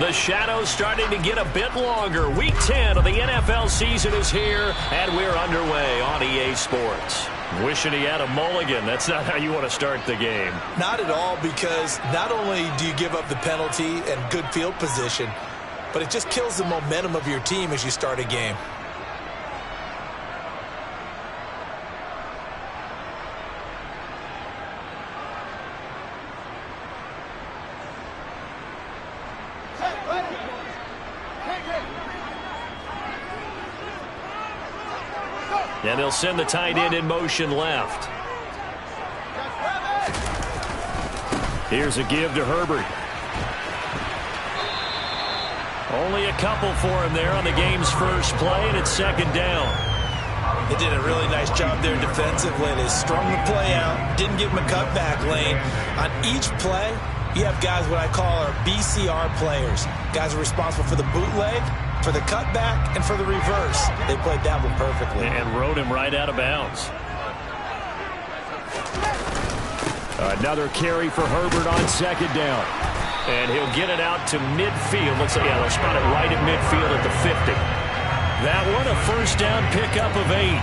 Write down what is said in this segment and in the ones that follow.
The shadow's starting to get a bit longer. Week 10 of the NFL season is here, and we're underway on EA Sports. Wishing he had a mulligan. That's not how you want to start the game. Not at all, because not only do you give up the penalty and good field position, but it just kills the momentum of your team as you start a game. And they'll send the tight end in motion left. Here's a give to Herbert. Only a couple for him there on the game's first play, and it's second down. They did a really nice job there defensively. They strung the play out, didn't give him a cutback lane. On each play, you have guys what I call our BCR players. Guys are responsible for the bootleg, for the cutback, and for the reverse. They played that one perfectly. And rode him right out of bounds. Another carry for Herbert on second down. And he'll get it out to midfield. Looks like, they'll spot it right at midfield at the 50. That one, a first down pickup of 8.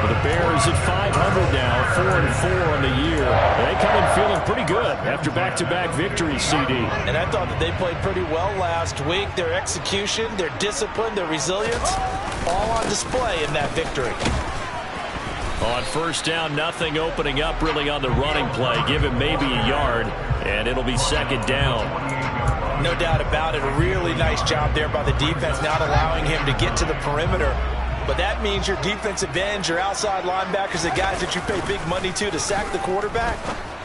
The Bears at 500 now, 4-4 on the year. They come in feeling pretty good after back-to-back victories, CD. And I thought that they played pretty well last week. Their execution, their discipline, their resilience, all on display in that victory. On first down, nothing opening up really on the running play. Give him maybe a yard, and it'll be second down. No doubt about it. A really nice job there by the defense, not allowing him to get to the perimeter. But that means your defensive ends, your outside linebackers, the guys that you pay big money to sack the quarterback,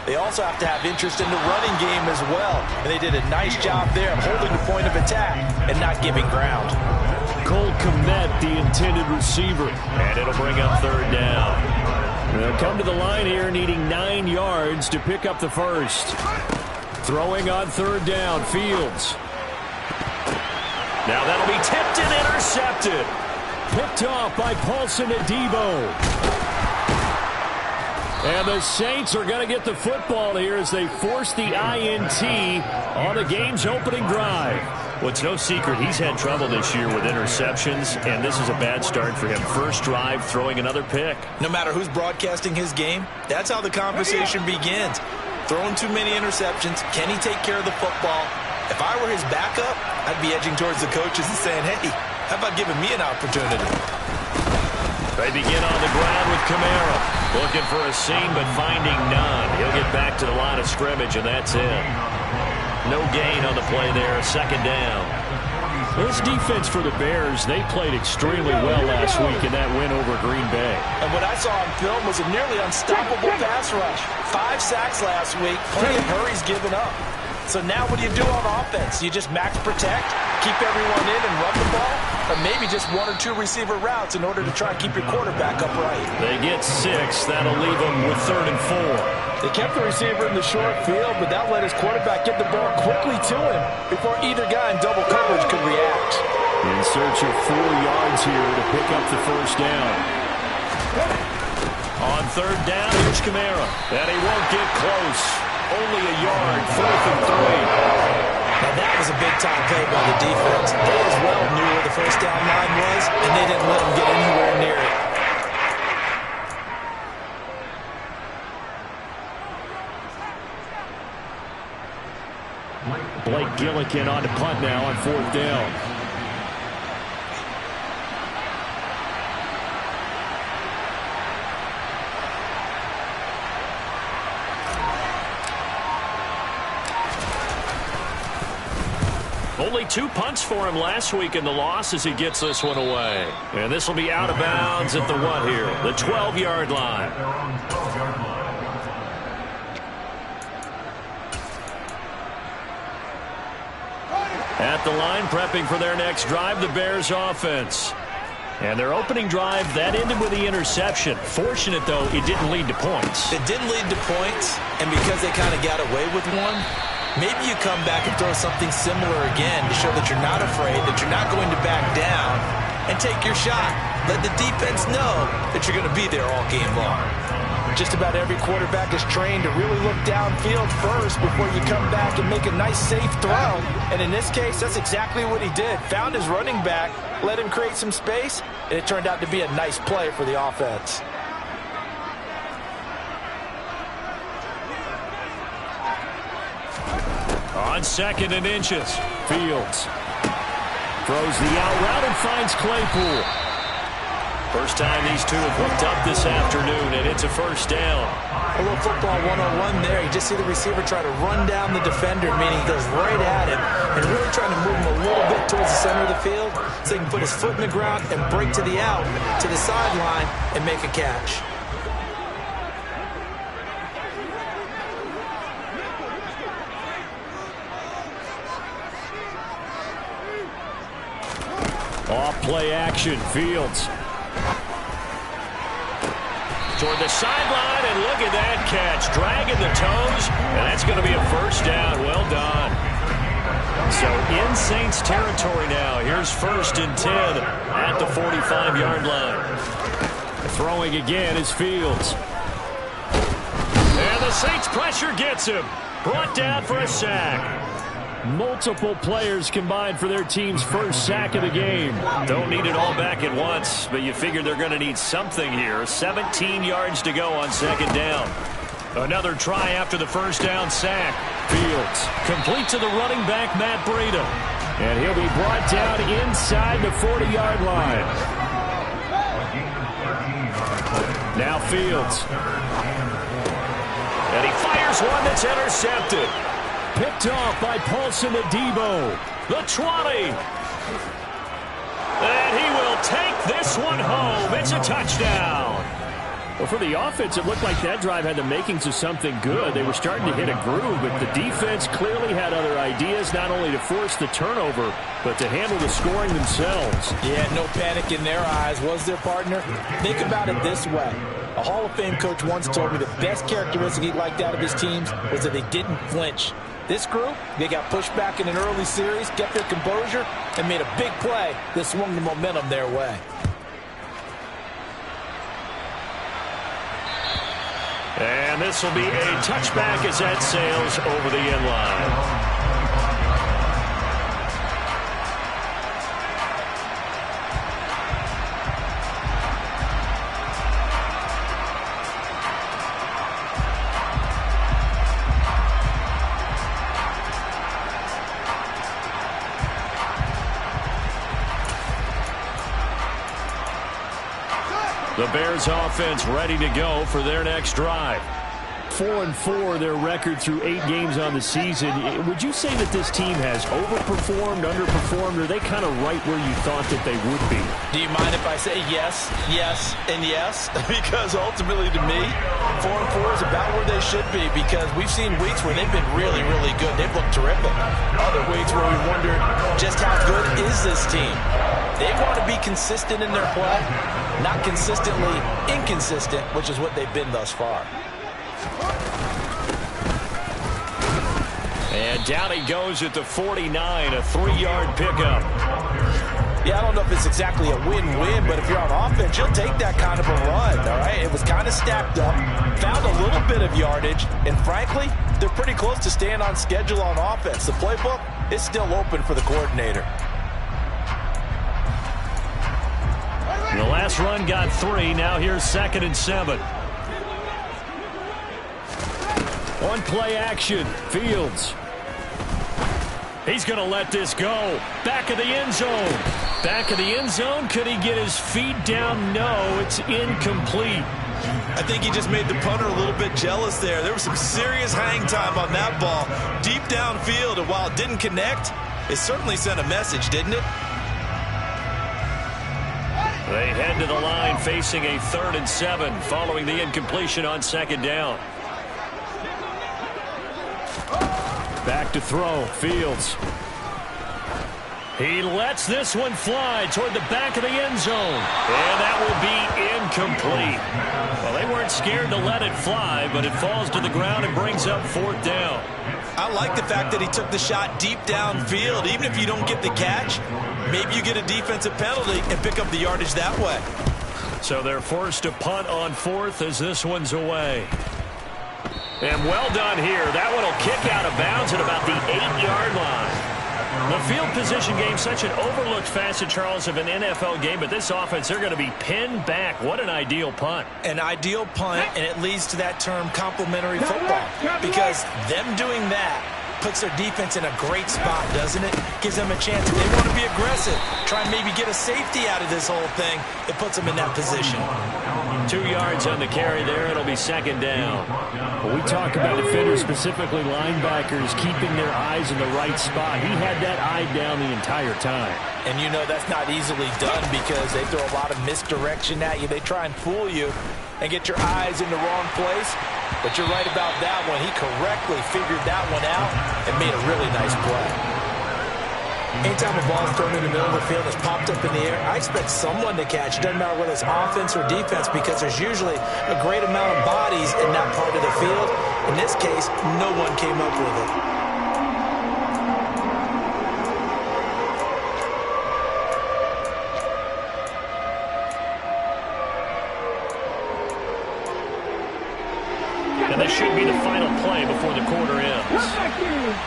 they also have to have interest in the running game as well. And they did a nice job there of holding the point of attack and not giving ground. Cole Kmet, the intended receiver. And it'll bring up third down. They'll come to the line here needing 9 yards to pick up the first. Throwing on third down, Fields. Now that'll be tipped and intercepted. Picked off by Paulson Adebo. And the Saints are going to get the football here as they force the INT on the game's opening drive. Well, it's no secret he's had trouble this year with interceptions, and this is a bad start for him. First drive, throwing another pick. No matter who's broadcasting his game, that's how the conversation begins. Throwing too many interceptions. Can he take care of the football? If I were his backup, I'd be edging towards the coaches and saying, hey, how about giving me an opportunity? They begin on the ground with Kamara. Looking for a seam, but finding none. He'll get back to the line of scrimmage, and that's it. No gain on the play there, second down. This defense for the Bears, they played extremely well last week in that win over Green Bay. And what I saw on film was a nearly unstoppable pass rush. 5 sacks last week, plenty of hurries given up. So now what do you do on offense? You just max protect, keep everyone in and run the ball, or maybe just 1 or 2 receiver routes in order to try and keep your quarterback upright. They get 6. That'll leave them with 3rd and 4. They kept the receiver in the short field, but that let his quarterback get the ball quickly to him before either guy in double coverage could react. In search of 4 yards here to pick up the first down. On third down, here's Kamara. And he won't get close. Only a yard, 4th and 3. Now that was a big-time play by the defense. They as well knew where the first down line was, and they didn't let them get anywhere near it. Blake Gillikin on to punt now on 4th down. Only 2 punts for him last week in the loss as he gets this one away. And this will be out of bounds at the what here? The 12-yard line. At the line, prepping for their next drive, the Bears offense. And their opening drive, that ended with the interception. Fortunate, though, it didn't lead to points. It didn't lead to points, and because they kind of got away with one, maybe you come back and throw something similar again to show that you're not afraid, that you're not going to back down, and take your shot. Let the defense know that you're going to be there all game long. Just about every quarterback is trained to really look downfield first before you come back and make a nice, safe throw. And in this case, that's exactly what he did. Found his running back, let him create some space, and it turned out to be a nice play for the offense. On 2nd and inches, Fields throws the out route and finds Claypool. First time these two have hooked up this afternoon, and it's a first down. A little football 101 there. You just see the receiver try to run down the defender, meaning he goes right at him and really trying to move him a little bit towards the center of the field so he can put his foot in the ground and break to the out, to the sideline, and make a catch. Off play action, Fields toward the sideline, and look at that catch, dragging the toes, and that's going to be a first down. Well done. So in Saints territory now. Here's 1st and 10 at the 45-yard line. Throwing again is Fields. And the Saints pressure gets him. Brought down for a sack. Multiple players combined for their team's first sack of the game. Don't need it all back at once, but you figure they're going to need something here. 17 yards to go on 2nd down. Another try after the first down sack. Fields complete to the running back, Matt Breida. And he'll be brought down inside the 40-yard line. Now Fields. And he fires one that's intercepted. Picked off by Paulson Adebo. The 20. And he will take this one home. It's a touchdown. Well, for the offense, it looked like that drive had the makings of something good. They were starting to hit a groove, but the defense clearly had other ideas, not only to force the turnover, but to handle the scoring themselves. Yeah, no panic in their eyes, was there, partner? Think about it this way. A Hall of Fame coach once told me the best characteristic he liked out of his teams was that they didn't flinch. This group, they got pushed back in an early series, kept their composure, and made a big play that swung the momentum their way. And this will be a touchback as that sails over the end line. The Bears offense ready to go for their next drive. 4-4 their record through 8 games on the season. Would you say that this team has overperformed, underperformed, or are they kind of right where you thought that they would be? Do you mind if I say yes, yes, and yes? Because ultimately to me, 4-4 is about where they should be, because we've seen weeks where they've been really, really good. They've looked terrific. Other weeks where we wondered just how good is this team? They want to be consistent in their play, not consistently inconsistent, which is what they've been thus far. And down he goes at the 49, a 3-yard pickup. Yeah, I don't know if it's exactly a win-win, but if you're on offense, you'll take that kind of a run, all right? It was kind of stacked up, found a little bit of yardage, and frankly, they're pretty close to staying on schedule on offense. The playbook is still open for the coordinator. The last run got 3. Now here's 2nd and 7. One play action. Fields. He's going to let this go. Back of the end zone. Back of the end zone. Could he get his feet down? No, it's incomplete. I think he just made the punter a little bit jealous there. There was some serious hang time on that ball. Deep downfield, and while it didn't connect, it certainly sent a message, didn't it? They head to the line facing a 3rd and 7 following the incompletion on 2nd down. Back to throw. Fields. He lets this one fly toward the back of the end zone. And that will be incomplete. Well, they weren't scared to let it fly, but it falls to the ground and brings up 4th down. I like the fact that he took the shot deep downfield. Even if you don't get the catch, maybe you get a defensive penalty and pick up the yardage that way. So they're forced to punt on 4th as this one's away. And well done here. That one will kick out of bounds at about the 8-yard line. The field position game, such an overlooked facet, Charles, of an NFL game, but this offense, they're going to be pinned back. What an ideal punt. An ideal punt, and it leads to that term complementary football, because them doing that puts their defense in a great spot, doesn't it? Gives them a chance. If they want to be aggressive, try and maybe get a safety out of this whole thing, it puts them in that position. 2 yards on the carry there. It'll be 2nd down. When we talk about defenders, specifically linebackers, keeping their eyes in the right spot, he had that eye down the entire time. And you know that's not easily done because they throw a lot of misdirection at you. They try and fool you and get your eyes in the wrong place. But you're right about that one. He correctly figured that one out and made a really nice play. Anytime a ball is thrown in the middle of the field that's popped up in the air, I expect someone to catch. It doesn't matter whether it's offense or defense, because there's usually a great amount of bodies in that part of the field. In this case, no one came up with it. And this should be the final play before the quarter ends.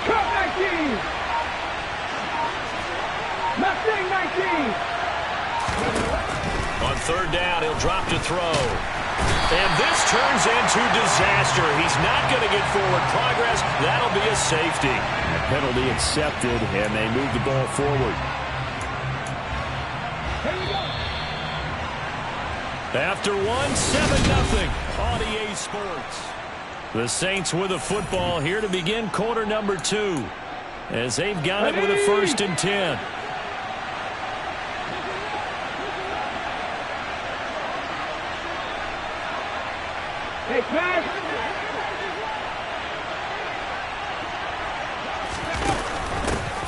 Come back in! Mustang 19! On 3rd down, he'll drop to throw. And this turns into disaster. He's not going to get forward progress. That'll be a safety. A penalty accepted, and they move the ball forward. After 7-0 on EA Sports. The Saints with a football here to begin quarter number 2, as they've got it with a 1st and 10. Hey, pass!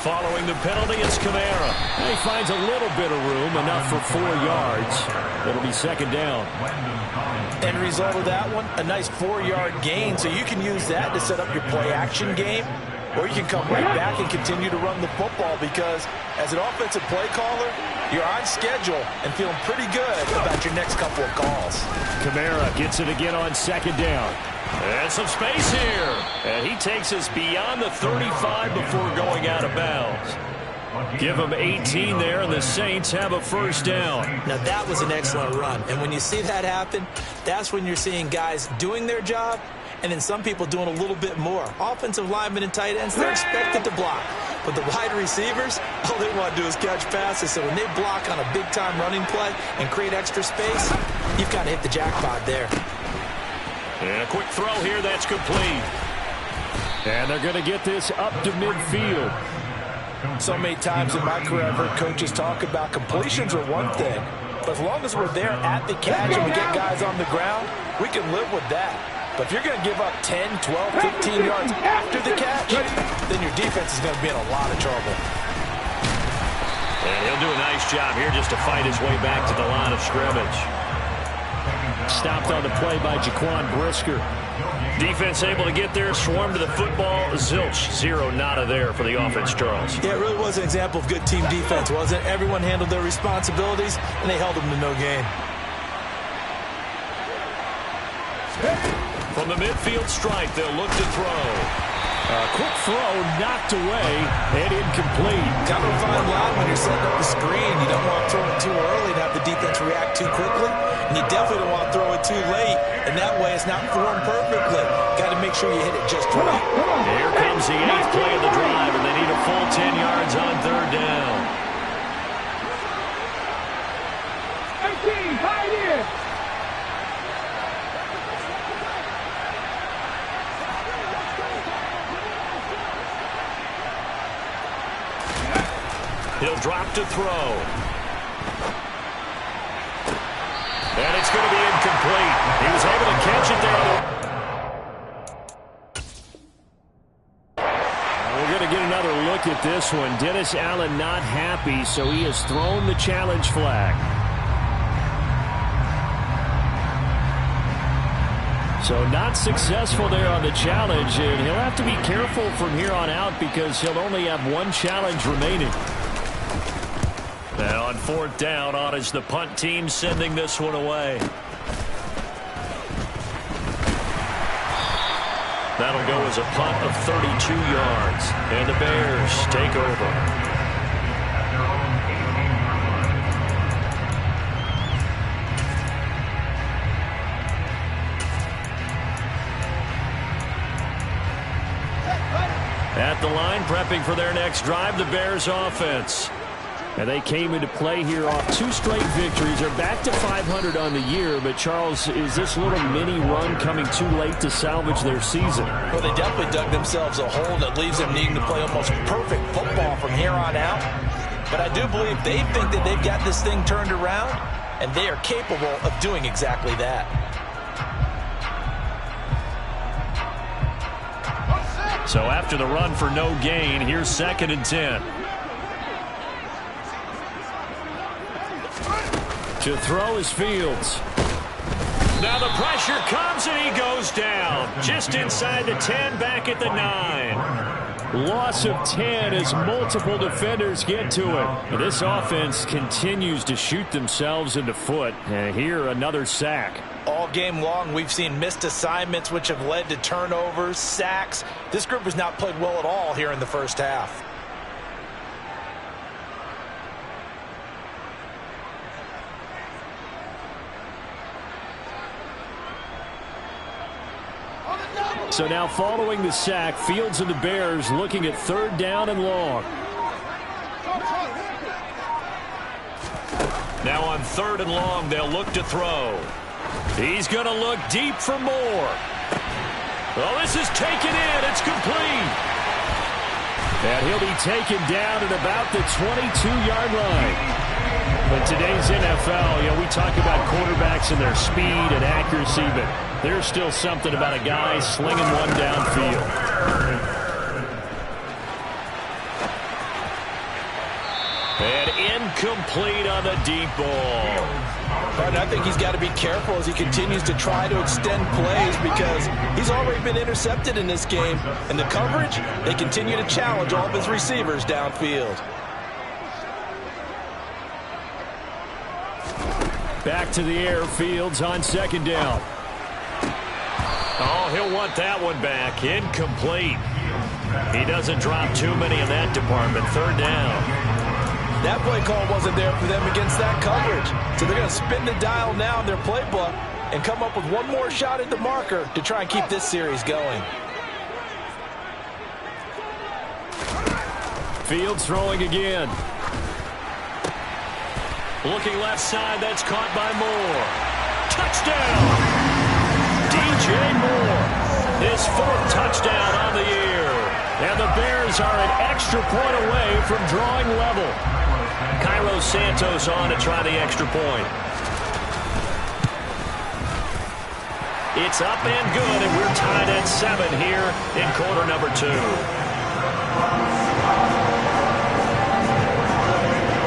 Following the penalty, it's Kamara. He finds a little bit of room, enough for 4 yards. It'll be 2nd down. End result of that one, a nice 4-yard gain, so you can use that to set up your play-action game, or you can come right back and continue to run the football, because as an offensive play caller, you're on schedule and feeling pretty good about your next couple of calls. Kamara gets it again on 2nd down. And some space here. And he takes us beyond the 35 before going out of bounds. Give them 18 there, and the Saints have a 1st down. Now, that was an excellent run. And when you see that happen, that's when you're seeing guys doing their job, and then some people doing a little bit more. Offensive linemen and tight ends, they're expected to block. But the wide receivers, all they want to do is catch passes. So when they block on a big-time running play and create extra space, you've got to hit the jackpot there. And a quick throw here, that's complete. And they're going to get this up to midfield. So many times in my career, I've heard coaches talk about completions are one thing. But as long as we're there at the catch and we get guys on the ground, we can live with that. But if you're going to give up 10, 12, 15 yards after the catch, then your defense is going to be in a lot of trouble. And he'll do a nice job here just to fight his way back to the line of scrimmage. Stopped on the play by Jaquan Brisker. Defense able to get there, swarm to the football. Zilch, 0 nada there for the offense, Charles. Yeah, it really was an example of good team defense, wasn't it? Everyone handled their responsibilities, and they held them to no gain. From the midfield stripe, they'll look to throw. A quick throw knocked away and incomplete. Kind of a fine line when you're setting up the screen. You don't want to throw it too early and have the defense react too quickly. And you definitely don't want to throw it too late. And that way it's not formed perfectly. Got to make sure you hit it just right. Here comes the 8th play of the drive, and they need a full 10 yards on 3rd down. 18, Pioneer! He'll drop to throw. And it's going to be incomplete. He was able to catch it there. We're going to get another look at this one. Dennis Allen not happy, so he has thrown the challenge flag. So not successful there on the challenge, and he'll have to be careful from here on out because he'll only have one challenge remaining. And on 4th down, on is the punt team sending this one away. That'll go as a punt of 32 yards. And the Bears take over. At the line, prepping for their next drive, the Bears offense. And they came into play here off 2 straight victories. They're back to 500 on the year. But, Charles, is this little mini run coming too late to salvage their season? Well, they definitely dug themselves a hole that leaves them needing to play almost perfect football from here on out. But I do believe they think that they've got this thing turned around, and they are capable of doing exactly that. So after the run for no gain, here's 2nd and 10. To throw is Fields. Now the pressure comes and he goes down. Just inside the 10, back at the 9. Loss of 10 as multiple defenders get to it. This offense continues to shoot themselves in the foot. And here another sack. All game long, we've seen missed assignments which have led to turnovers, sacks. This group has not played well at all here in the first half. So now following the sack, Fields and the Bears looking at 3rd down and long. Now on 3rd and long, they'll look to throw. He's going to look deep for more. Well, this is taken in. It's complete. And he'll be taken down at about the 22-yard line. In today's NFL, we talk about quarterbacks and their speed and accuracy, but there's still something about a guy slinging one downfield. And incomplete on the deep ball. But I think he's got to be careful as he continues to try to extend plays because he's already been intercepted in this game. And the coverage, they continue to challenge all of his receivers downfield. Back to the air, Fields on 2nd down. Oh, he'll want that one back. Incomplete. He doesn't drop too many in that department. 3rd down. That play call wasn't there for them against that coverage. So they're going to spin the dial now in their playbook and come up with one more shot at the marker to try and keep this series going. Fields throwing again. Looking left side, that's caught by Moore. Touchdown! DJ Moore, his 4th touchdown on the year. And the Bears are an extra point away from drawing level. Cairo Santos on to try the extra point. It's up and good, and we're tied at 7 here in quarter number 2.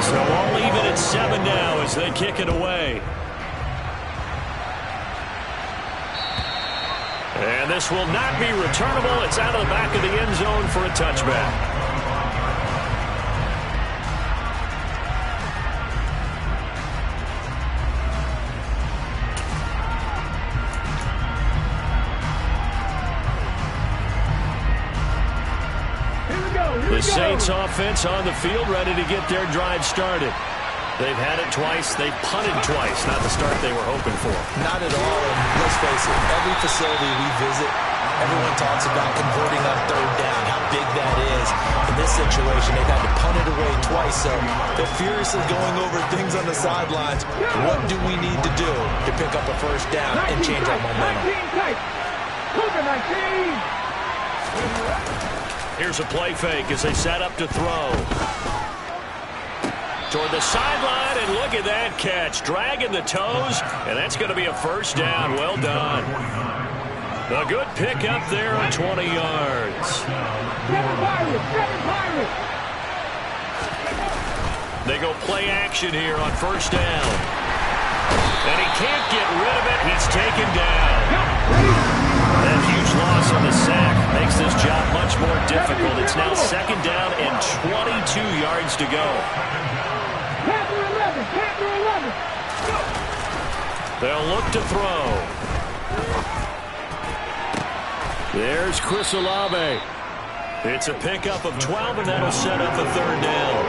So all even at 7 now as they kick it away. And this will not be returnable. It's out of the back of the end zone for a touchback. The Saints offense on the field, ready to get their drive started. They've had it twice. They've punted twice. Not the start they were hoping for. Not at all. And let's face it, every facility we visit, everyone talks about converting on 3rd down, how big that is. In this situation, they've had to punt it away twice, so they're furiously going over things on the sidelines. What do we need to do to pick up a 1st down and change our momentum? 19. Here's a play fake as they set up to throw. Toward the sideline, and look at that catch. Dragging the toes, and that's going to be a 1st down. Well done. A good pick up there on 20 yards. They go play action here on 1st down. And he can't get rid of it. He's taken down. That huge loss on the sack makes this job much more difficult. It's now 2nd down and 22 yards to go. 11. 10 through 11. They'll look to throw. There's Chris Olave. It's a pickup of 12, and that'll set up a third down.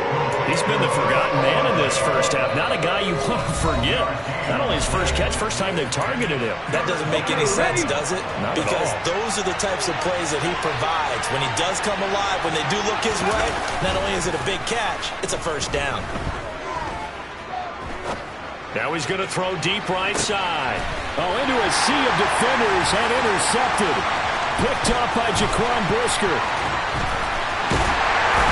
He's been the forgotten man in this first half. Not a guy you want to forget. Not only his first catch, first time they've targeted him. That doesn't make any sense, does it? Not because at all. those are the types of plays that he provides. When he does come alive, when they do look his way, not only is it a big catch, it's a first down. Now he's going to throw deep right side. Oh, into a sea of defenders and intercepted. Picked up by Jaquan Brisker.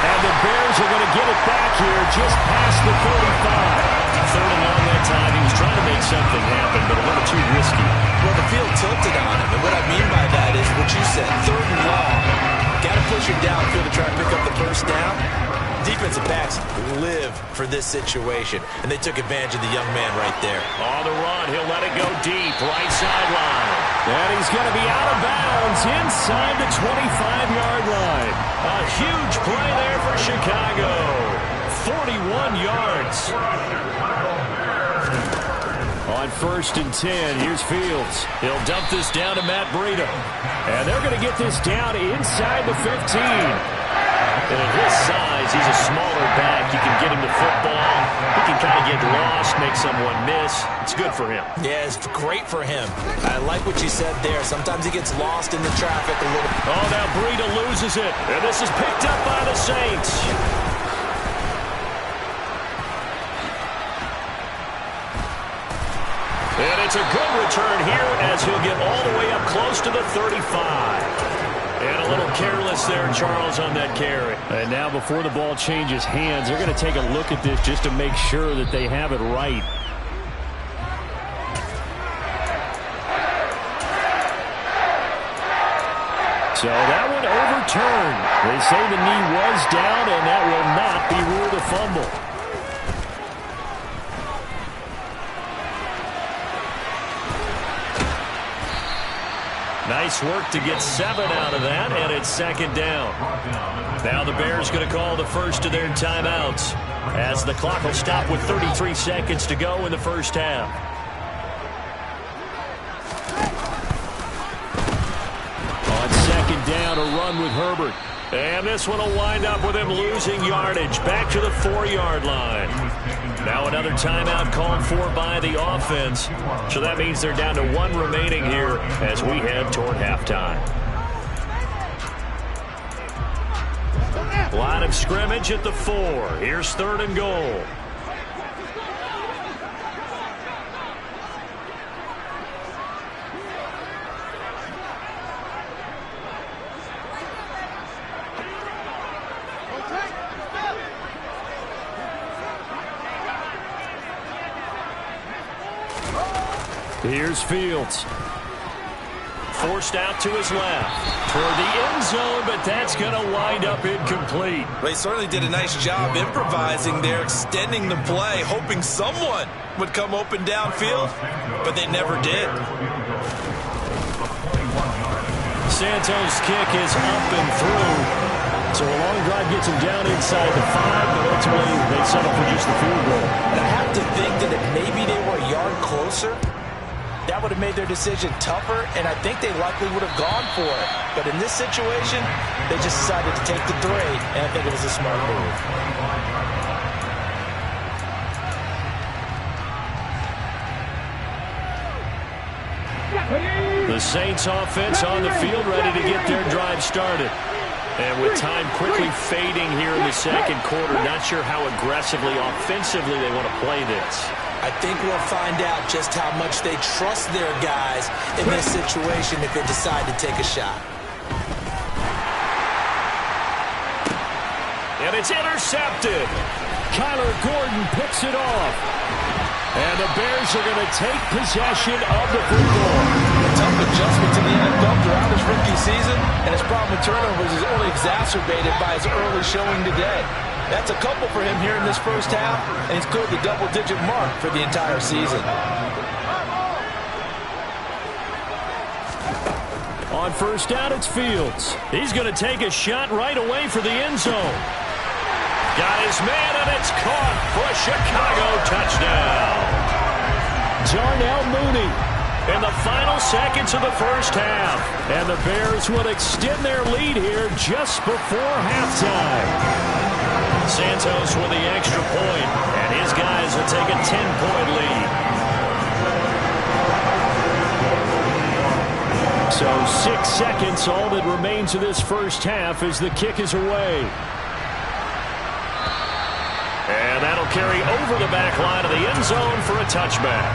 And the Bears are going to get it back here just past the 35. Third and long that time. He was trying to make something happen, but a little too risky. Well, the field tilted on him, and what I mean by that is what you said, third and long. Got to push him downfield to try and pick up the first down. Defensive backs live for this situation, and they took advantage of the young man right there. On the run, he'll let it go deep, right sideline. And he's going to be out of bounds inside the 25-yard line. A huge play there for Chicago. 41 yards. On 1st and 10, here's Fields. He'll dump this down to Matt Breida. And they're going to get this down inside the 15. And at his size, he's a smaller back. You can get him the football. He can kind of get lost, make someone miss. It's good for him. Yeah, it's great for him. I like what you said there. Sometimes he gets lost in the traffic a little. Oh, now Breida loses it. And this is picked up by the Saints. And it's a good return here as he'll get all the way up close to the 35. And a little careless there, Charles, on that carry. And now before the ball changes hands, they're going to take a look at this just to make sure that they have it right. So that one overturned. They say the knee was down, and that will not be ruled a fumble. Nice work to get 7 out of that, and it's second down. Now the Bears going to call the first of their timeouts as the clock will stop with 33 seconds to go in the first half. On second down, a run with Herbert. And this one will wind up with him losing yardage back to the 4-yard line. Now another timeout called for by the offense. So that means they're down to 1 remaining here as we head toward halftime. Line of scrimmage at the 4. Here's 3rd and goal. Here's Fields. Forced out to his left. Toward the end zone, but that's going to wind up incomplete. Well, he certainly did a nice job improvising there, extending the play, hoping someone would come open downfield, but they never did. Santos' kick is up and through. So a long drive gets him down inside the 5, but ultimately they settle for just the field goal. I have to think that if maybe they were a yard closer, that would have made their decision tougher, and I think they likely would have gone for it. But in this situation, they just decided to take the 3, and I think it was a smart move. The Saints offense on the field ready to get their drive started. And with time quickly fading here in the second quarter, not sure how aggressively, offensively they want to play this. I think we'll find out just how much they trust their guys in this situation if they decide to take a shot. And it's intercepted. Kyler Gordon picks it off. And the Bears are going to take possession of the football. A tough adjustment to the NFL throughout his rookie season, and his problem with turnovers is only exacerbated by his early showing today. That's a couple for him here in this first half, and he's cleared the double-digit mark for the entire season. On first down, it's Fields. He's going to take a shot right away for the end zone. Got his man, and it's caught for a Chicago touchdown. Darnell Mooney in the final seconds of the first half. And the Bears will extend their lead here just before halftime. Santos with the extra point, and his guys will take a 10-point lead. So 6 seconds, all that remains of this first half as the kick is away. And that'll carry over the back line of the end zone for a touchback.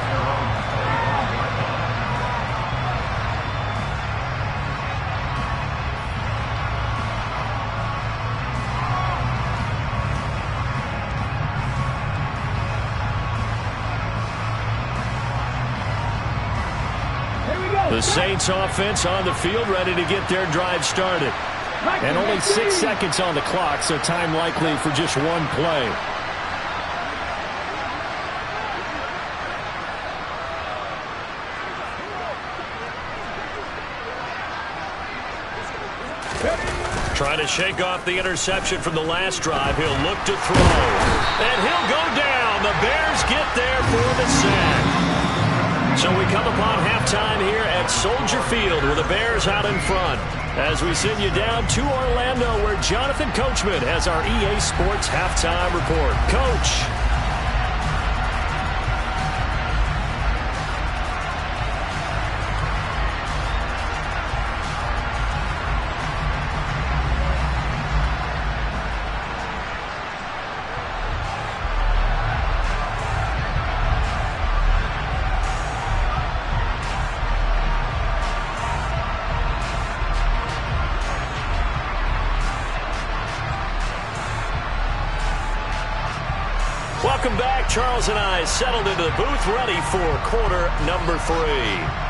The Saints offense on the field, ready to get their drive started. And only 6 seconds on the clock, so time likely for just one play. Trying to shake off the interception from the last drive. He'll look to throw. And he'll go down. The Bears get there for the sack. So we come upon halftime here at Soldier Field with the Bears out in front. As we send you down to Orlando where Jonathan Coachman has our EA Sports halftime report. Coach. Welcome back. Charles and I settled into the booth, ready for quarter number 3.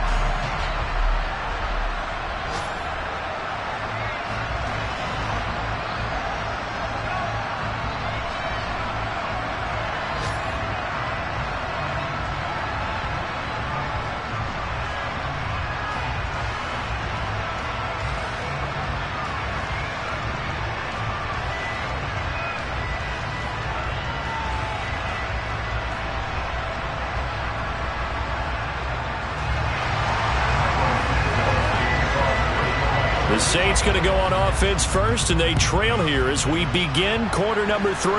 The Saints going to go on offense first, and they trail here as we begin quarter number 3.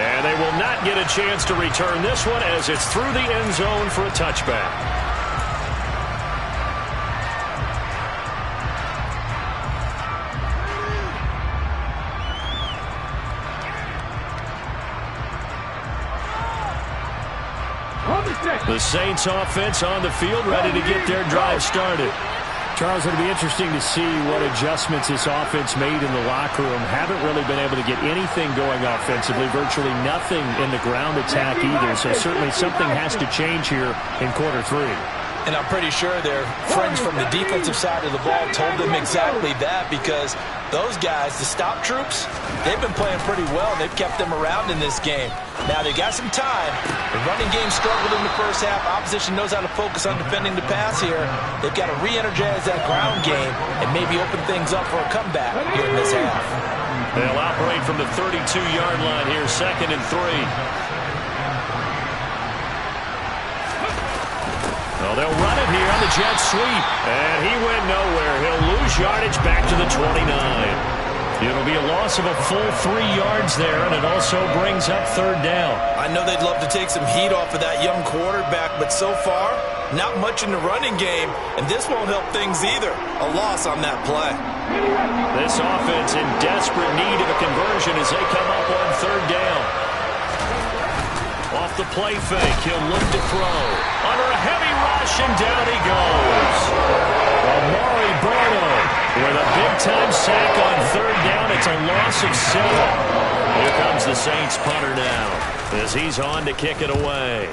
And they will not get a chance to return this one as it's through the end zone for a touchback. The Saints offense on the field, ready to get their drive started. Charles, it'll be interesting to see what adjustments this offense made in the locker room. Haven't really been able to get anything going offensively, virtually nothing in the ground attack either. So certainly something has to change here in quarter 3. And I'm pretty sure their friends from the defensive side of the ball told them exactly that, because those guys, the stop troops, they've been playing pretty well. They've kept them around in this game. Now they got some time. The running game struggled in the first half. Opposition knows how to focus on defending the pass here. They've got to re-energize that ground game and maybe open things up for a comeback here in this half. They'll operate from the 32-yard line here, 2nd and 3. Well, they'll run it here on the jet sweep. And he went nowhere. He'll lose yardage back to the 29. It'll be a loss of a full 3 yards there, and it also brings up 3rd down. I know they'd love to take some heat off of that young quarterback, but so far, not much in the running game, and this won't help things either. A loss on that play. This offense in desperate need of a conversion as they come up on 3rd down. Off the play fake, he'll look to throw. Under a heavy rush, and down he goes. Amari Barno with a big-time sack on 3rd down. It's a loss of 7. Here comes the Saints punter now as he's on to kick it away.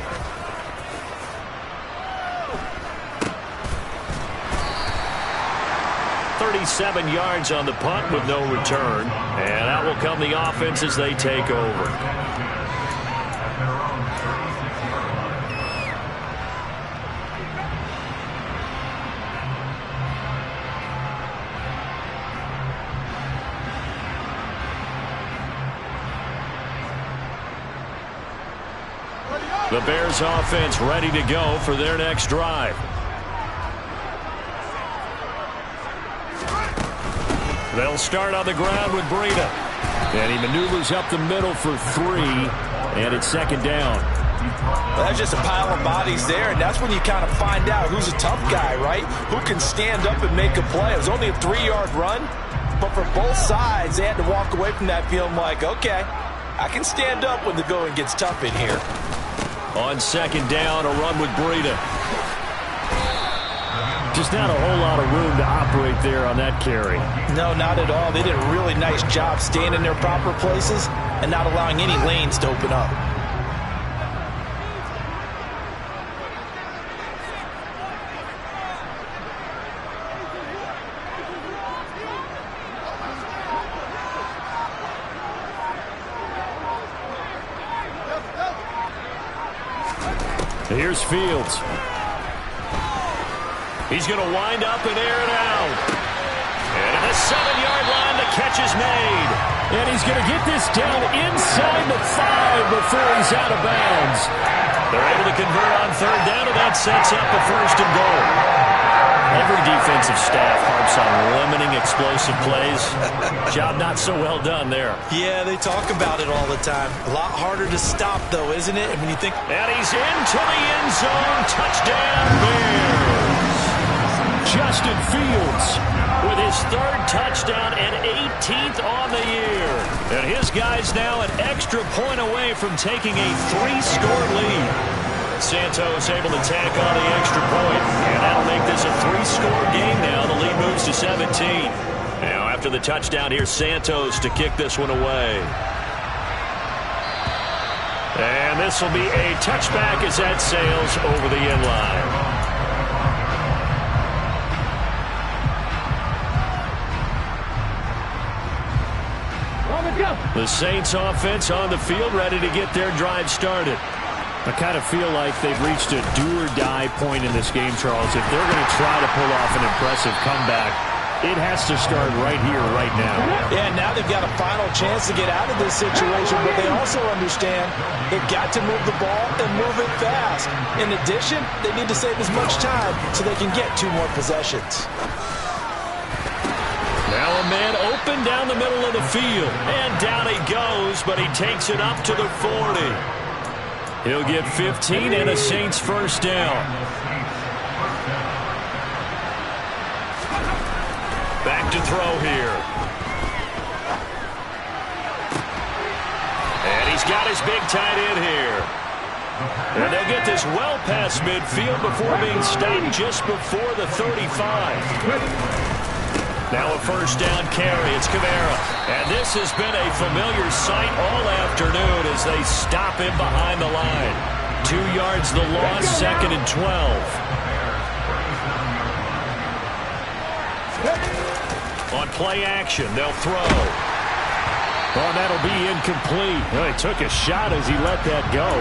"37 yards on the punt with no return. And out will come the offense as they take over. The Bears offense ready to go for their next drive. They'll start on the ground with Breida. And he maneuvers up the middle for 3. And it's second down. Well, that's just a pile of bodies there, and that's when you kind of find out who's a tough guy, right? Who can stand up and make a play. It was only a 3-yard run, but for both sides, they had to walk away from that feeling like, okay, I can stand up when the going gets tough in here. On second down, a run with Breida. Just not a whole lot of room to operate there on that carry. No, not at all. They did a really nice job staying in their proper places and not allowing any lanes to open up. Here's Fields. He's going to wind up and air it out. And at the 7-yard line, the catch is made. And he's going to get this down inside the 5 before he's out of bounds. They're able to convert on third down, and that sets up a first and goal. Every defensive staff harps on limiting explosive plays. Job not so well done there. Yeah, they talk about it all the time. A lot harder to stop, though, isn't it? And when you think... And he's into the end zone. Touchdown, Bears. Justin Fields with his 3rd touchdown and 18th on the year. And his guy's now an extra point away from taking a 3-score lead. Santos able to tack on the extra point, and that'll make this a 3-score game now. The lead moves to 17. Now after the touchdown, here's Santos to kick this one away. And this will be a touchback as that sails over the end line. The Saints offense on the field ready to get their drive started. I kind of feel like they've reached a do-or-die point in this game, Charles. If they're going to try to pull off an impressive comeback, it has to start right here, right now. Yeah, now they've got a final chance to get out of this situation, but they also understand they've got to move the ball and move it fast. In addition, they need to save as much time so they can get 2 more possessions. Now a man open down the middle of the field. And down he goes, but he takes it up to the 40. He'll get 15 and a Saints first down. Back to throw here. And he's got his big tight end here. And they'll get this well past midfield before being stopped just before the 35. Now a first down carry. It's Kamara. And this has been a familiar sight all afternoon as they stop him behind the line. 2 yards the loss, 2nd and 12. On play action, they'll throw. Oh, that'll be incomplete. Well, he took a shot as he let that go.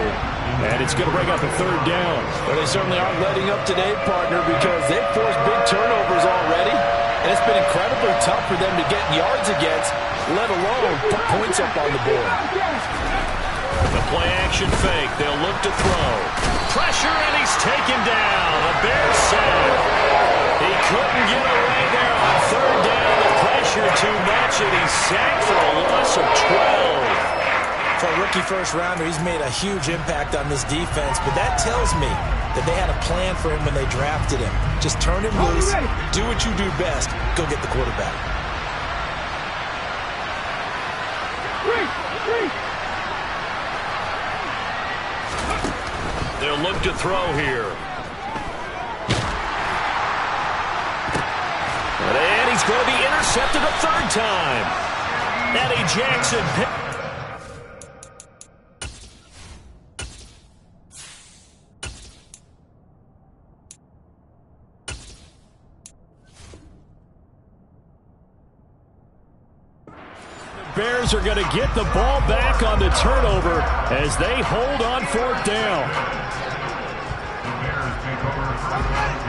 And it's going to bring up a 3rd down. Well, they certainly aren't letting up today, partner, because they've forced big turnovers already. And it's been incredibly tough for them to get yards against, let alone put points up on the board. The play action fake. They'll look to throw. Pressure, and he's taken down. A Bears sack. He couldn't get away there on 3rd down. The pressure too much, and he's sacked for a loss of 12. For a rookie first-rounder, he's made a huge impact on this defense, but that tells me that they had a plan for him when they drafted him. Just turn him loose, do what you do best, go get the quarterback. They'll look to throw here. And he's going to be intercepted a 3rd time. Eddie Jackson. Bears are going to get the ball back on the turnover as they hold on 4th down.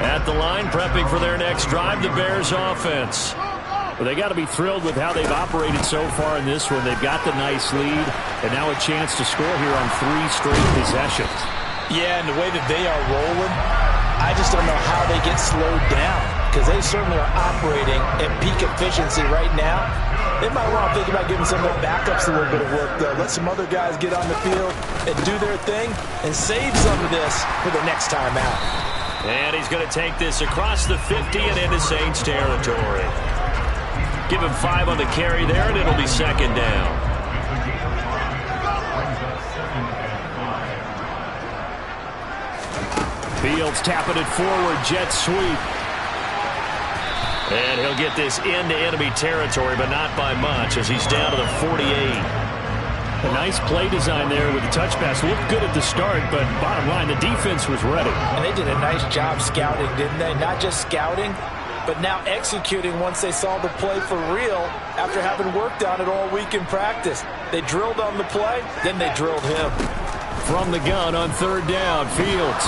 At the line, prepping for their next drive, the Bears offense. Well, they got to be thrilled with how they've operated so far in this one. They've got the nice lead, and now a chance to score here on 3 straight possessions. Yeah, and the way that they are rolling, I just don't know how they get slowed down, because they certainly are operating at peak efficiency right now. They might want to think about giving some of their backups a little bit of work, though. Let some other guys get on the field and do their thing and save some of this for the next time out. And he's going to take this across the 50 and into Saints territory. Give him 5 on the carry there, and it'll be second down. Fields tapping it forward, jet sweep. And he'll get this into enemy territory, but not by much, as he's down to the 48. A nice play design there with the touch pass. Looked good at the start, but bottom line, the defense was ready. And they did a nice job scouting, didn't they? Not just scouting, but now executing once they saw the play for real after having worked on it all week in practice. They drilled on the play, then they drilled him. From the gun on third down, Fields.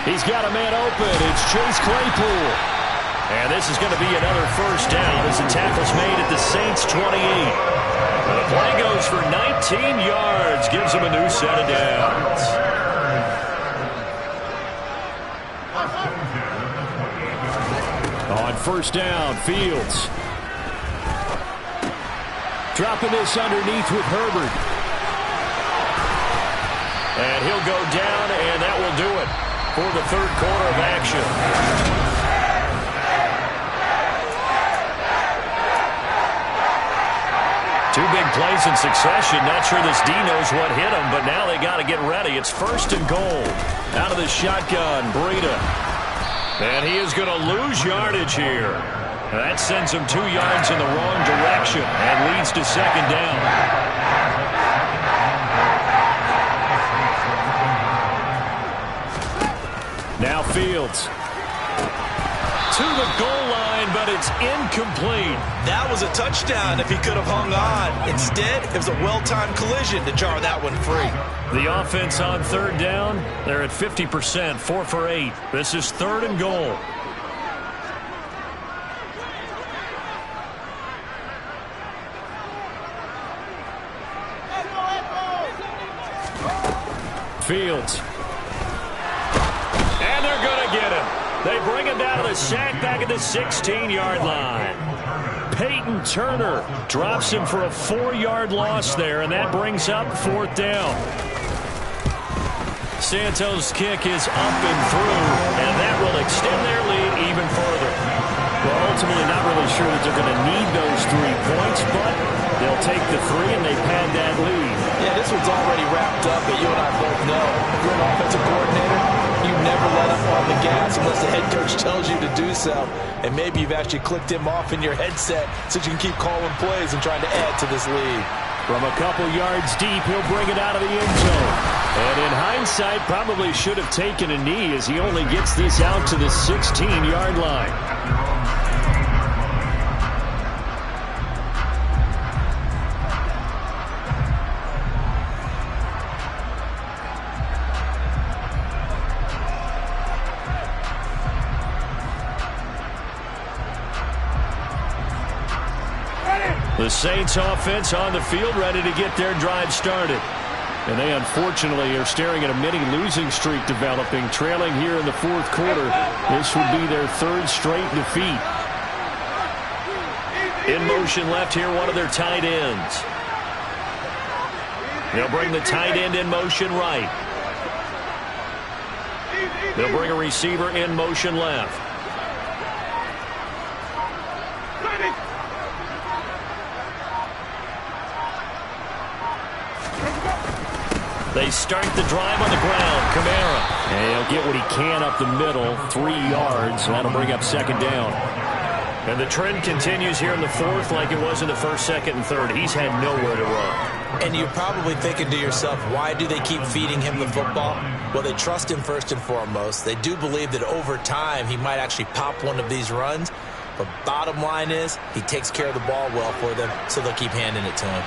He's got a man open. It's Chase Claypool. And this is going to be another first down as the tackle's made at the Saints' 28. The play goes for 19 yards. Gives him a new set of downs. On first down, Fields. Dropping this underneath with Herbert. And he'll go down, and that will do it for the third quarter of action. Two big plays in succession. Not sure this D knows what hit him, but now they got to get ready. It's first and goal. Out of the shotgun, Breida. And he is going to lose yardage here. That sends him 2 yards in the wrong direction and leads to second down. Now Fields to the goal line, but it's incomplete. That was a touchdown if he could have hung on. Instead, it was a well-timed collision to jar that one free. The offense on third down, they're at 50%, 4 for 8. This is third and goal. Fields. And they're going to get him. They bring him down to the sack back at the 16-yard line. Peyton Turner drops him for a 4-yard loss there, and that brings up fourth down. Santos' kick is up and through, and that will extend their lead even further. Well, ultimately not really sure that they're going to need those 3 points, but they'll take the 3 and they pad that lead. Yeah, this one's already wrapped up, but you and I both know if you're an offensive coordinator, you never let up on the gas unless the head coach tells you to do so. And maybe you've actually clicked him off in your headset so you can keep calling plays and trying to add to this lead. From a couple yards deep, he'll bring it out of the end zone. And in hindsight, probably should have taken a knee as he only gets this out to the 16-yard line. The Saints offense on the field, ready to get their drive started. And they unfortunately are staring at a mini losing streak developing, trailing here in the fourth quarter. This would be their 3rd straight defeat. In motion left here, one of their tight ends. They'll bring the tight end in motion right. They'll bring a receiver in motion left. They start the drive on the ground. Kamara. And he'll get what he can up the middle. 3 yards. That'll bring up second down. And the trend continues here in the fourth like it was in the first, second, and third. He's had nowhere to run. And you're probably thinking to yourself, why do they keep feeding him the football? Well, they trust him first and foremost. They do believe that over time he might actually pop one of these runs. But bottom line is he takes care of the ball well for them, so they'll keep handing it to him.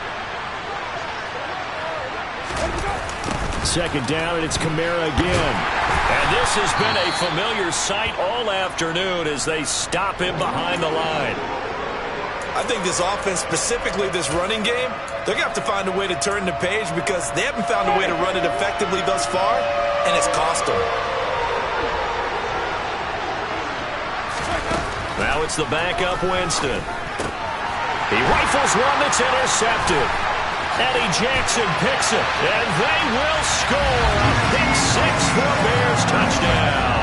Second down, and it's Kamara again. And this has been a familiar sight all afternoon as they stop him behind the line. I think this offense, specifically this running game, they're going to have to find a way to turn the page because they haven't found a way to run it effectively thus far, and it's cost them. Now it's the backup Winston. He rifles one that's intercepted. Eddie Jackson picks it, and they will score a pick six for a Bears touchdown.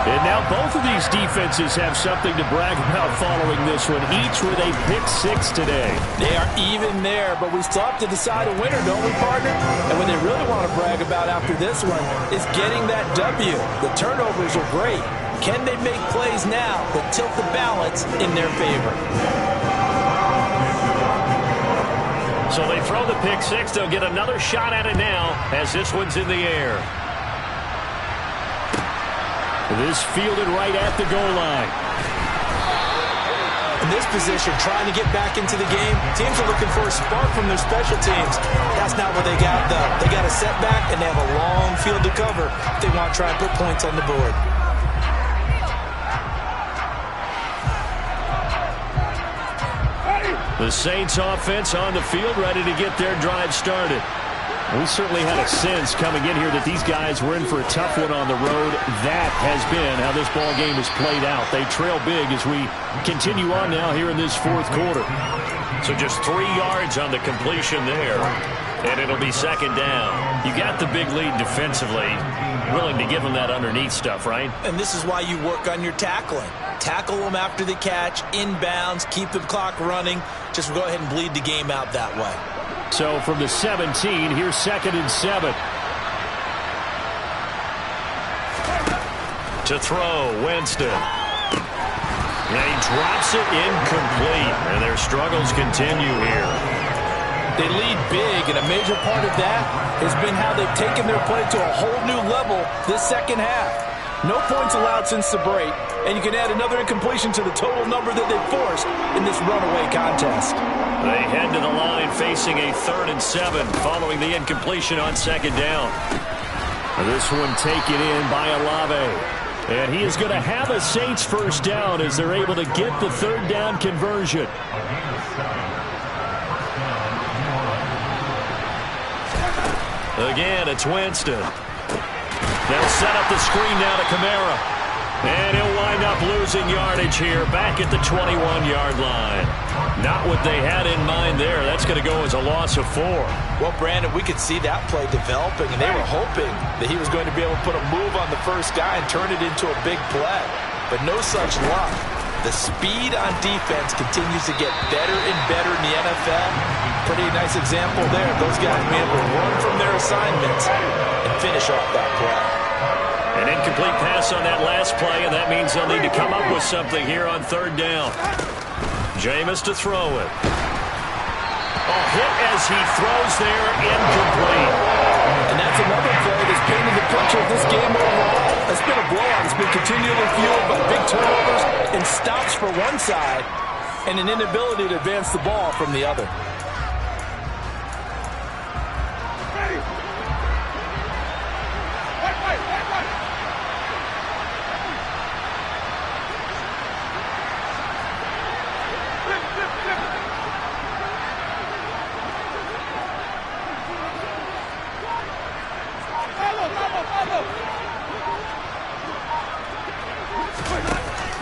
And now both of these defenses have something to brag about following this one, each with a pick six today. They are even there, but we still have to decide a winner, don't we, partner? And what they really want to brag about after this one is getting that W. The turnovers are great. Can they make plays now that tilt the balance in their favor? So they throw the pick six. They'll get another shot at it now as this one's in the air. This fielded right at the goal line. In this position, trying to get back into the game, teams are looking for a spark from their special teams. That's not what they got, though. They got a setback, and they have a long field to cover if they want to try and put points on the board. The Saints offense on the field, ready to get their drive started. We certainly had a sense coming in here that these guys were in for a tough one on the road. That has been how this ball game has played out. They trail big as we continue on now here in this fourth quarter. So just 3 yards on the completion there, and it'll be second down. You got the big lead defensively, willing to give them that underneath stuff, right? And this is why you work on your tackling. Tackle them after the catch, inbounds, keep the clock running. Just go ahead and bleed the game out that way. So from the 17, here's 2nd and 7. To throw, Winston. And he drops it incomplete. And their struggles continue here. They lead big, and a major part of that has been how they've taken their play to a whole new level this second half. No points allowed since the break, and you can add another incompletion to the total number that they forced in this runaway contest. They head to the line facing a 3rd and 7 following the incompletion on 2nd down. This one taken in by Olave. And he is going to have a Saints first down as they're able to get the 3rd down conversion. Again, it's Winston. They'll set up the screen now to Kamara. And he'll wind up losing yardage here back at the 21-yard line. Not what they had in mind there. That's going to go as a loss of 4. Well, Brandon, we could see that play developing, and they were hoping that he was going to be able to put a move on the first guy and turn it into a big play. But no such luck. The speed on defense continues to get better and better in the NFL. Pretty nice example there. Those guys being able to run from their assignments and finish off that play. An incomplete pass on that last play, and that means they'll need to come up with something here on 3rd down. Jameis to throw it. A hit as he throws there, incomplete. And that's another play that's painted the picture of this game overall. It's been a blowout. It's been continually fueled by big turnovers and stops for one side and an inability to advance the ball from the other.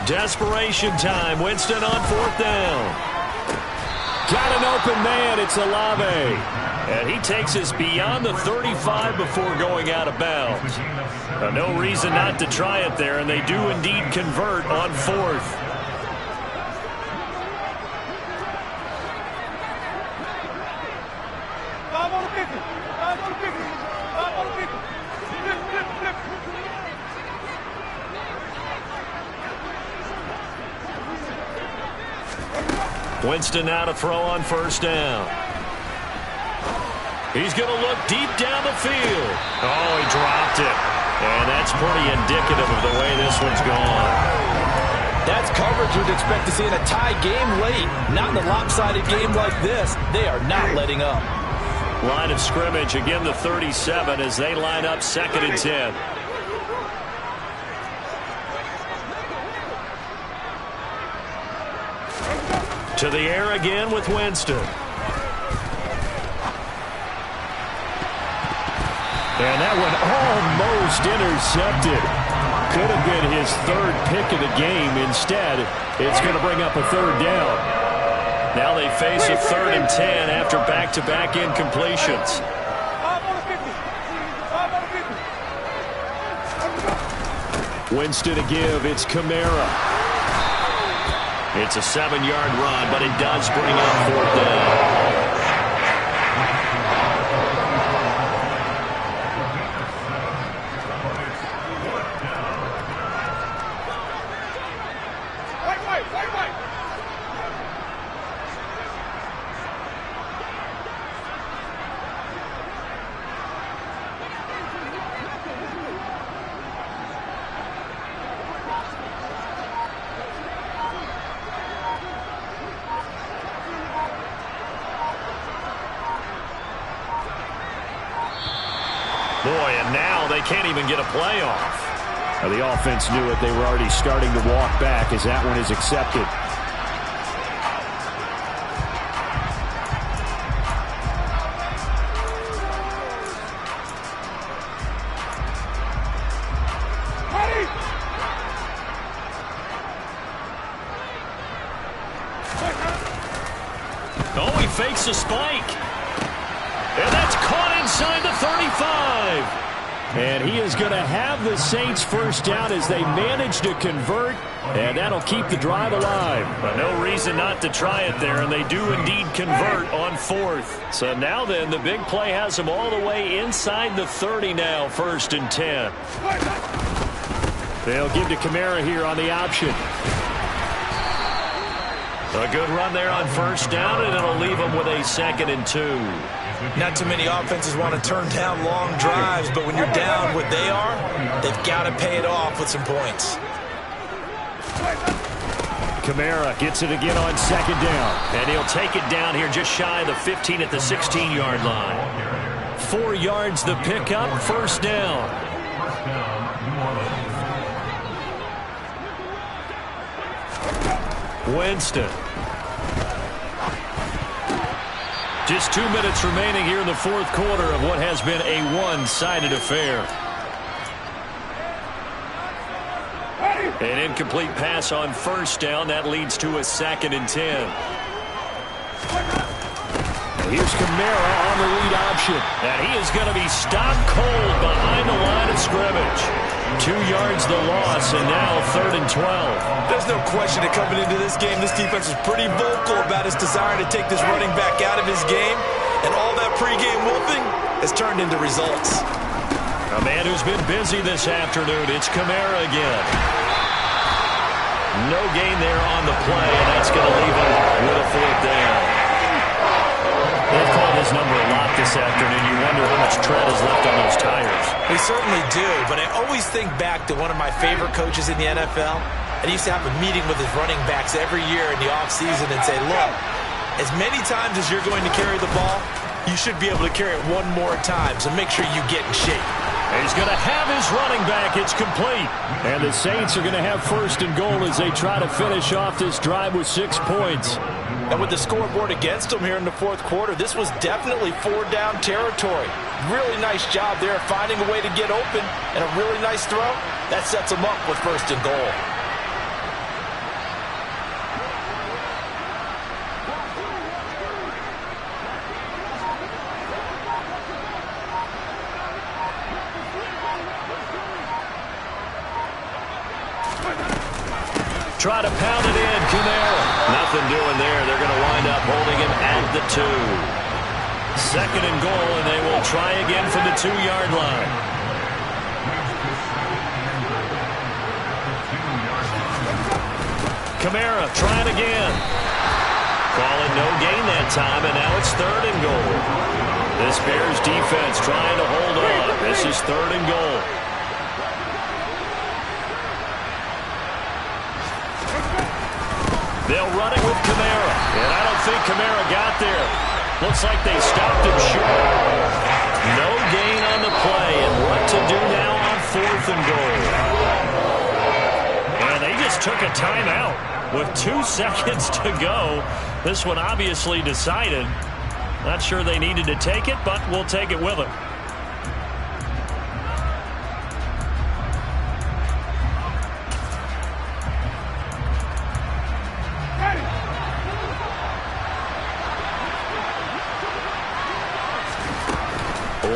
Desperation time. Winston on 4th down. Got an open man. It's Olave. And he takes us beyond the 35 before going out of bounds. No reason not to try it there, and they do indeed convert on 4th. Winston now to throw on 1st down. He's going to look deep down the field. Oh, he dropped it. And that's pretty indicative of the way this one's gone. That's coverage you'd expect to see in a tie game late. Not in a lopsided game like this. They are not letting up. Line of scrimmage, again the 37 as they line up 2nd and 10. To the air again with Winston. And that one almost intercepted. Could have been his third pick of the game. Instead, it's going to bring up a third down. Now they face a 3rd and 10 after back-to-back incompletions. Winston to give. It's Kamara. It's a 7-yard run, but it does bring up 4th down. Boy, and now they can't even get a playoff. Now, the offense knew it. They were already starting to walk back as that one is accepted. Oh, he fakes a spike. And that's caught inside the 35. And he is going to have the Saints first down as they manage to convert. And that'll keep the drive alive. But no reason not to try it there. And they do indeed convert on 4th. So now then, the big play has them all the way inside the 30 now, 1st and 10. They'll give to Kamara here on the option. A good run there on 1st down, and it'll leave them with a 2nd and 2. Not too many offenses want to turn down long drives, but when you're down what they are, they've got to pay it off with some points. Kamara gets it again on 2nd down. And he'll take it down here just shy of the 15 at the 16-yard line. 4 yards the pickup, 1st down. Winston. Just 2 minutes remaining here in the 4th quarter of what has been a one-sided affair. An incomplete pass on 1st down. That leads to a 2nd and 10. Here's Kamara on the lead option. And he is going to be stopped cold behind the line of scrimmage. 2 yards the loss, and now 3rd and 12. There's no question that coming into this game, this defense was pretty vocal about its desire to take this running back out of his game. And all that pregame whooping has turned into results. A man who's been busy this afternoon. It's Kamara again. No gain there on the play, and that's going to leave him with a 4th down. They've called his number a lot this afternoon. You wonder how much tread is left on those tires. We certainly do, but I always think back to one of my favorite coaches in the NFL. And he used to have a meeting with his running backs every year in the offseason and say, look, as many times as you're going to carry the ball, you should be able to carry it one more time, so make sure you get in shape. He's going to have his running back. It's complete. And the Saints are going to have 1st and goal as they try to finish off this drive with 6 points. And with the scoreboard against them here in the 4th quarter, this was definitely 4-down territory. Really nice job there finding a way to get open, and a really nice throw. That sets them up with 1st and goal. Try to pound it in, Kamara. Nothing doing there. They're going to wind up holding him at the 2. 2nd and goal, and they will try again from the 2-yard line. Kamara trying again. Calling no gain that time, and now it's 3rd and goal. This Bears defense trying to hold on. This is 3rd and goal. They'll run it with Kamara. And I don't think Kamara got there. Looks like they stopped him short. No gain on the play. And what to do now on 4th and goal? And they just took a timeout. with 2 seconds to go. This one obviously decided. Not sure they needed to take it, but we'll take it with them.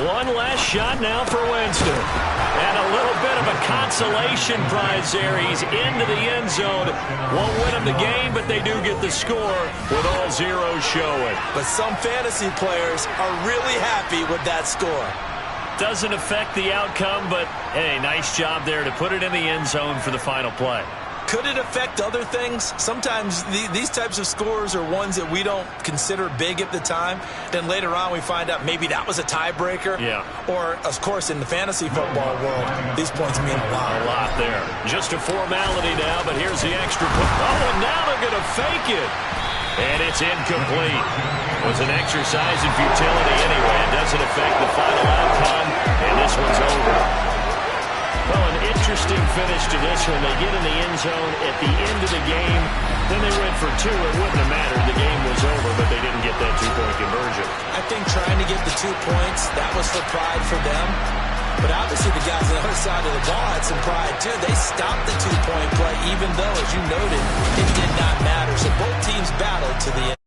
One last shot now for Winston. And a little bit of a consolation prize there. He's into the end zone. Won't win them the game, but they do get the score with all zeros showing. But some fantasy players are really happy with that score. Doesn't affect the outcome, but, hey, nice job there to put it in the end zone for the final play. Could it affect other things? Sometimes these types of scores are ones that we don't consider big at the time. Then later on we find out maybe that was a tiebreaker. Yeah. Or, of course, in the fantasy football world, these points mean a lot. A lot there. Just a formality now, but here's the extra point. Oh, and now they're going to fake it. And it's incomplete. It was an exercise in futility anyway. It doesn't affect the final outcome, and this one's over. Well, an interesting finish to this one. They get in the end zone at the end of the game. Then they went for 2. It wouldn't have mattered. The game was over, but they didn't get that 2-point conversion. I think trying to get the 2 points, that was for pride for them. But obviously the guys on the other side of the ball had some pride, too. They stopped the 2-point play, even though, as you noted, it did not matter. So both teams battled to the end.